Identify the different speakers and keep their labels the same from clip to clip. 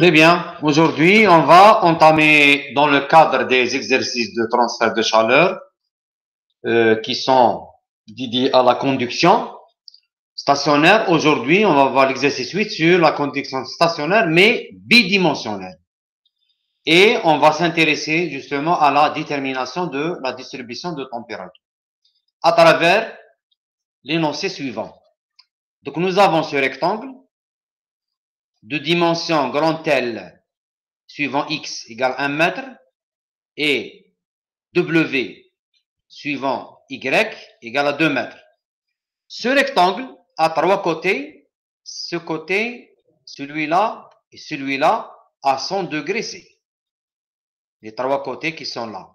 Speaker 1: Très bien. Aujourd'hui, on va entamer dans le cadre des exercices de transfert de chaleur qui sont dédiés à la conduction stationnaire. Aujourd'hui, on va voir l'exercice 8 sur la conduction stationnaire, mais bidimensionnelle. Et on va s'intéresser justement à la détermination de la distribution de température à travers l'énoncé suivant. Donc, nous avons ce rectangle de dimension grand L suivant x égale 1 mètre et W suivant y égale à 2 mètres. Ce rectangle a trois côtés, ce côté, celui-là et celui-là à 100 degrés C. Les trois côtés qui sont là.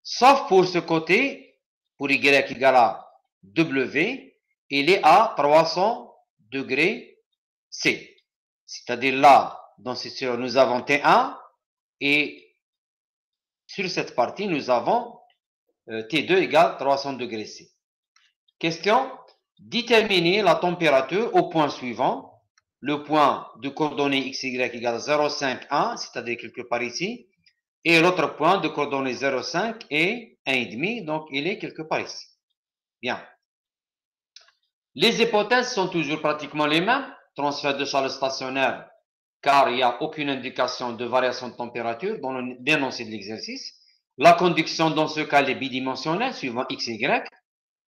Speaker 1: Sauf pour ce côté, pour y égale à W, il est à 300 degrés C. C'est-à-dire là, dans ce sur, nous avons T1 et sur cette partie, nous avons T2 égale 300 degrés C. Question, déterminer la température au point suivant. Le point de coordonnées XY égale 0,5, 1, c'est-à-dire quelque part ici. Et l'autre point de coordonnées 0,5 et 1,5, donc il est quelque part ici. Bien. Les hypothèses sont toujours pratiquement les mêmes. Transfert de chaleur stationnaire, car il n'y a aucune indication de variation de température dans l'énoncé de l'exercice. La conduction, dans ce cas, est bidimensionnelle, suivant X, Y.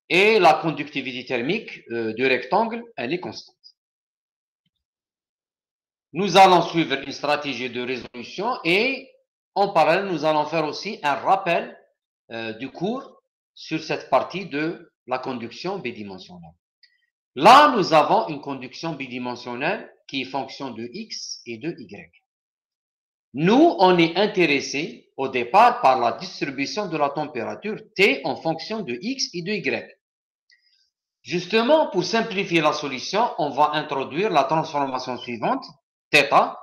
Speaker 1: Et la conductivité thermique du rectangle, elle est constante. Nous allons suivre une stratégie de résolution et en parallèle, nous allons faire aussi un rappel du cours sur cette partie de la conduction bidimensionnelle. Là, nous avons une conduction bidimensionnelle qui est fonction de X et de Y. Nous, on est intéressé au départ par la distribution de la température T en fonction de X et de Y. Justement, pour simplifier la solution, on va introduire la transformation suivante, θ,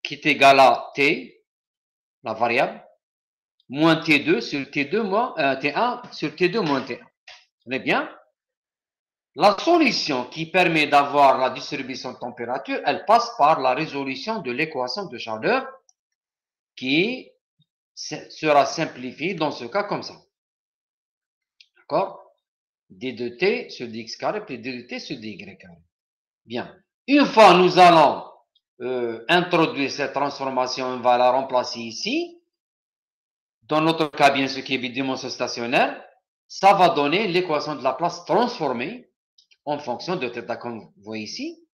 Speaker 1: qui est égal à T, la variable, moins T2 sur T2 moins T1 sur T2 moins T1. Vous voyez bien? La solution qui permet d'avoir la distribution de température, elle passe par la résolution de l'équation de chaleur qui sera simplifiée dans ce cas comme ça. D'accord? D de T sur dx carré plus D de T sur dy carré. Bien. Une fois nous allons introduire cette transformation, on va la remplacer ici. Dans notre cas, bien ce qui est bidimension stationnaire, ça va donner l'équation de la place transformée en fonction de θ comme vous voyez ici.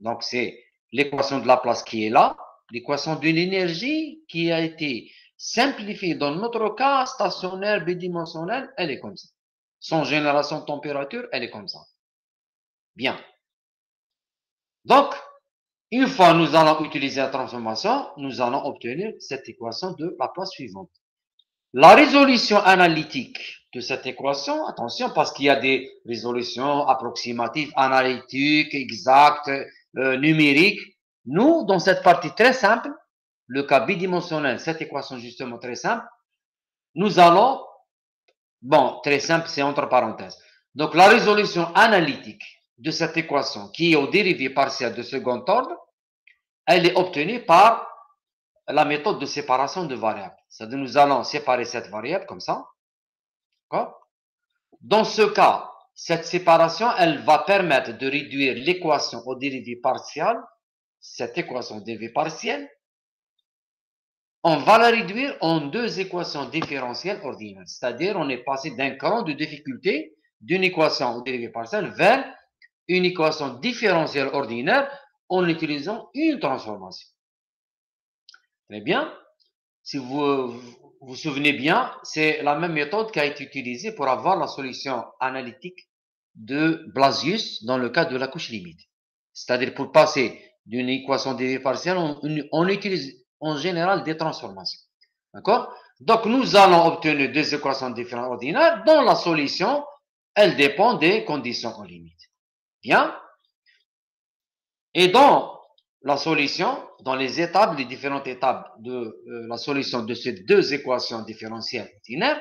Speaker 1: Donc, c'est l'équation de la place qui est là, l'équation de l'énergie qui a été simplifiée dans notre cas stationnaire bidimensionnel, elle est comme ça. Son génération de température, elle est comme ça. Bien. Donc, une fois nous allons utiliser la transformation, nous allons obtenir cette équation de la place suivante. La résolution analytique de cette équation, attention, parce qu'il y a des résolutions approximatives, analytiques, exactes, numériques. Nous, dans cette partie très simple, le cas bidimensionnel, cette équation justement très simple, nous allons, bon, très simple, c'est entre parenthèses. Donc, la résolution analytique de cette équation, qui est aux dérivées partielles de second ordre, elle est obtenue par la méthode de séparation de variables. C'est-à-dire, nous allons séparer cette variable comme ça. D'accord? Dans ce cas, cette séparation, elle va permettre de réduire l'équation aux dérivées partielles, cette équation dérivée partielle, on va la réduire en deux équations différentielles ordinaires. C'est-à-dire, on est passé d'un cran de difficulté d'une équation aux dérivées partielles vers une équation différentielle ordinaire en utilisant une transformation. Très bien. Si vous vous souvenez bien, c'est la même méthode qui a été utilisée pour avoir la solution analytique de Blasius dans le cas de la couche limite. C'est-à-dire pour passer d'une équation dérivée partielle, on utilise en général des transformations. D'accord? Donc, nous allons obtenir deux équations différentes ordinaires dont la solution, elle dépend des conditions en limite. Bien? Et dans la solution, dans les étapes, les différentes étapes de la solution de ces deux équations différentielles ordinaires,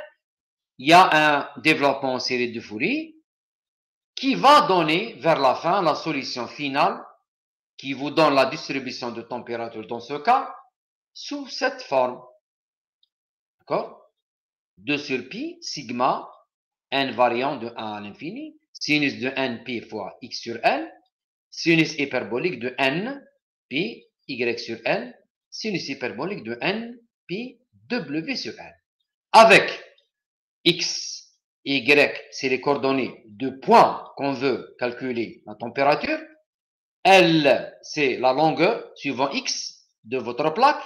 Speaker 1: il y a un développement en série de Fourier qui va donner vers la fin la solution finale qui vous donne la distribution de température dans ce cas sous cette forme. D'accord? 2 sur pi, sigma, n variant de 1 à l'infini, sinus de n pi fois x sur l, sinus hyperbolique de n pi y sur l, sinus hyperbolique de n pi w sur l. Avec x, y, c'est les coordonnées de points qu'on veut calculer la température. L, c'est la longueur suivant x de votre plaque.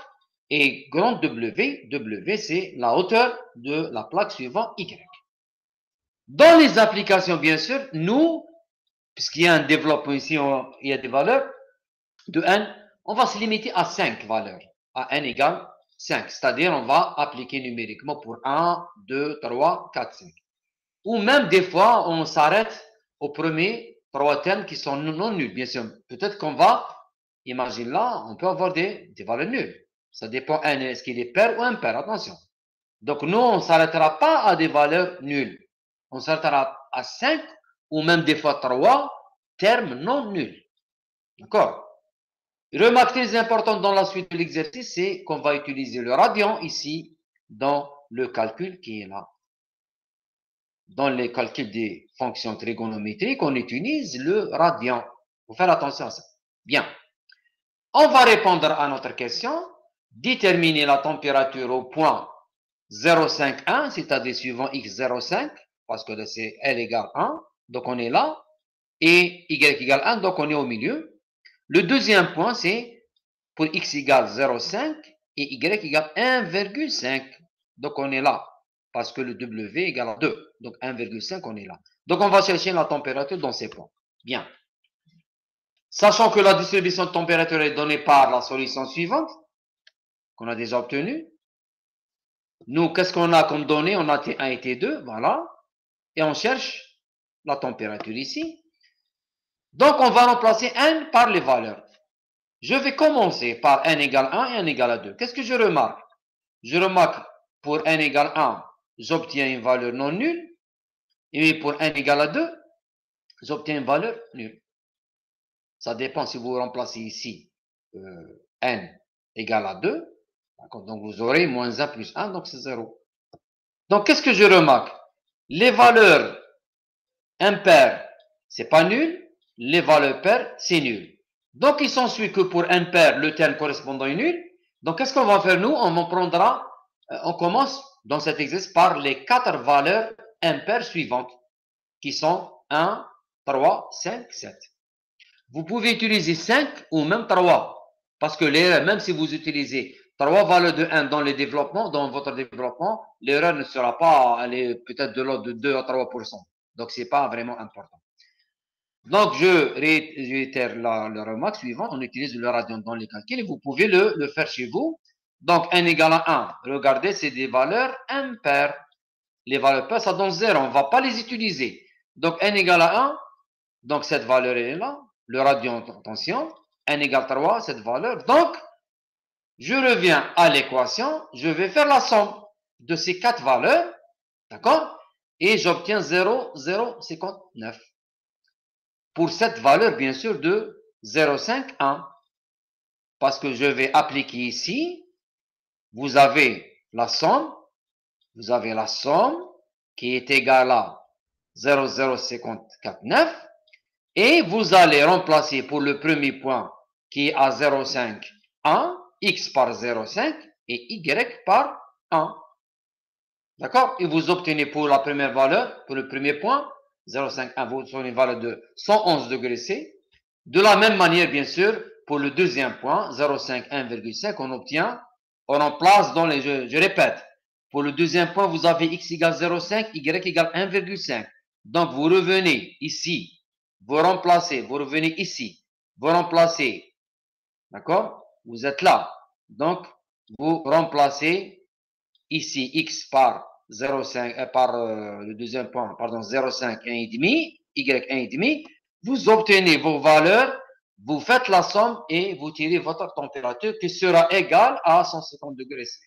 Speaker 1: Et grand W, W, c'est la hauteur de la plaque suivant Y. Dans les applications, bien sûr, nous, puisqu'il y a un développement ici, il y a des valeurs de n, on va se limiter à 5 valeurs, à n égale 5. C'est-à-dire, on va appliquer numériquement pour 1, 2, 3, 4, 5. Ou même des fois, on s'arrête aux premiers 3 termes qui sont non nuls. Bien sûr, peut-être qu'on va, imagine là, on peut avoir des valeurs nulles. Ça dépend, n, est-ce qu'il est pair ou impair, attention. Donc, nous, on ne s'arrêtera pas à des valeurs nulles. On s'arrêtera à 5 ou même des fois 3 termes non nuls. D'accord? Remarque très importante dans la suite de l'exercice, c'est qu'on va utiliser le radian ici dans le calcul qui est là. Dans les calculs des fonctions trigonométriques, on utilise le radian. Il faut faire attention à ça. Bien. On va répondre à notre question. Déterminer la température au point 0,51, c'est-à-dire suivant x 0,5, parce que c'est L égale 1, donc on est là, et y égale 1, donc on est au milieu. Le deuxième point, c'est pour x égale 0,5 et y égale 1,5, donc on est là, parce que le W égale 2, donc 1,5, on est là. Donc on va chercher la température dans ces points. Bien. Sachant que la distribution de température est donnée par la solution suivante, qu'on a déjà obtenue. Nous, qu'est-ce qu'on a comme données? On a T1 et T2, voilà. Et on cherche la température ici. Donc, on va remplacer n par les valeurs. Je vais commencer par n égale 1 et n égale 2. Qu'est-ce que je remarque? Je remarque pour n égale 1, j'obtiens une valeur non nulle. Et pour n égale 2, j'obtiens une valeur nulle. Ça dépend si vous remplacez ici n égale à 2. Donc, vous aurez moins 1 plus 1, donc c'est 0. Donc, qu'est-ce que je remarque? Les valeurs impaires, c'est pas nul. Les valeurs paires, c'est nul. Donc, il s'ensuit que pour impair, le terme correspondant est nul. Donc, qu'est-ce qu'on va faire nous? On commence dans cet exercice par les 4 valeurs impaires suivantes, qui sont 1, 3, 5, 7. Vous pouvez utiliser 5 ou même 3, parce que même si vous utilisez 3 valeurs de 1 dans votre développement, l'erreur ne sera pas, elle est peut-être de l'ordre de 2 à 3%. Donc, ce n'est pas vraiment important. Donc, je réitère la remarque suivante. On utilise le radian dans les calculs et vous pouvez le faire chez vous. Donc, n égale à 1. Regardez, c'est des valeurs impaires. Les valeurs paires, ça donne 0. On ne va pas les utiliser. Donc, n égale à 1. Donc, cette valeur est là. Le radian, attention. n égale 3, cette valeur. Donc, je reviens à l'équation. Je vais faire la somme de ces 4 valeurs. D'accord? Et j'obtiens 0,059. Pour cette valeur, bien sûr, de 0,51. Parce que je vais appliquer ici, vous avez la somme qui est égale à 0,0549 et vous allez remplacer pour le premier point qui est à 0,5, 1, x par 0,5 et y par 1. D'accord? Et vous obtenez pour la première valeur, pour le premier point, 0,51, vous obtenez une valeur de 111 degrés C. De la même manière, bien sûr, pour le deuxième point, 0,5, 1,5, on remplace dans les jeux. Je répète, pour le deuxième point, vous avez x égale 0,5, y égale 1,5. Donc, vous revenez ici, vous revenez ici, vous remplacez, d'accord? Vous êtes là. Donc, vous remplacez ici x par 0,5, par le deuxième point, pardon, 0,5, 1,5, y 1,5. Vous obtenez vos valeurs, vous faites la somme et vous tirez votre température qui sera égale à 150 degrés C.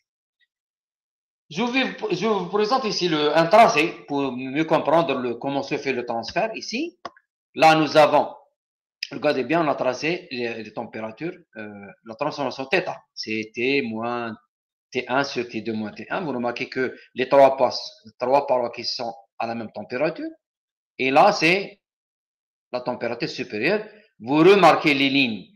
Speaker 1: Je vous présente ici un tracé pour mieux comprendre comment se fait le transfert ici. Là, nous avons Regardez bien, on a tracé les températures, la transformation θ. C'est T moins T1 sur T2 moins T1. Vous remarquez que les trois parois qui sont à la même température. Et là, c'est la température supérieure. Vous remarquez les lignes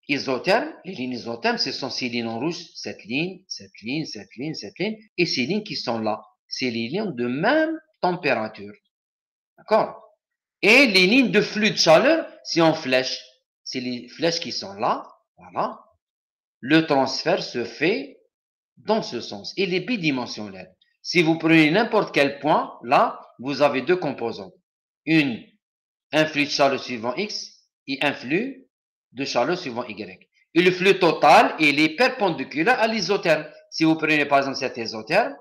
Speaker 1: isothermes. Les lignes isothermes, ce sont ces lignes en rouge, cette ligne, cette ligne, cette ligne, cette ligne. Et ces lignes qui sont là, c'est les lignes de même température. D'accord? Et les lignes de flux de chaleur, c'est en flèche. C'est les flèches qui sont là. Voilà. Le transfert se fait dans ce sens. Il est bidimensionnel. Si vous prenez n'importe quel point, là, vous avez deux composantes. Un flux de chaleur suivant X et un flux de chaleur suivant Y. Et le flux total, il est perpendiculaire à l'isotherme. Si vous prenez par exemple cet isotherme,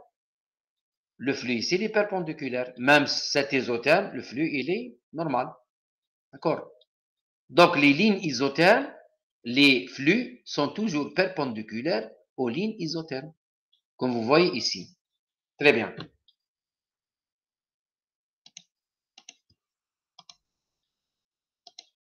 Speaker 1: le flux ici, il est perpendiculaire. Même cet isotherme, le flux, il est normal. D'accord? Donc, les lignes isothermes, les flux sont toujours perpendiculaires aux lignes isothermes, comme vous voyez ici. Très bien.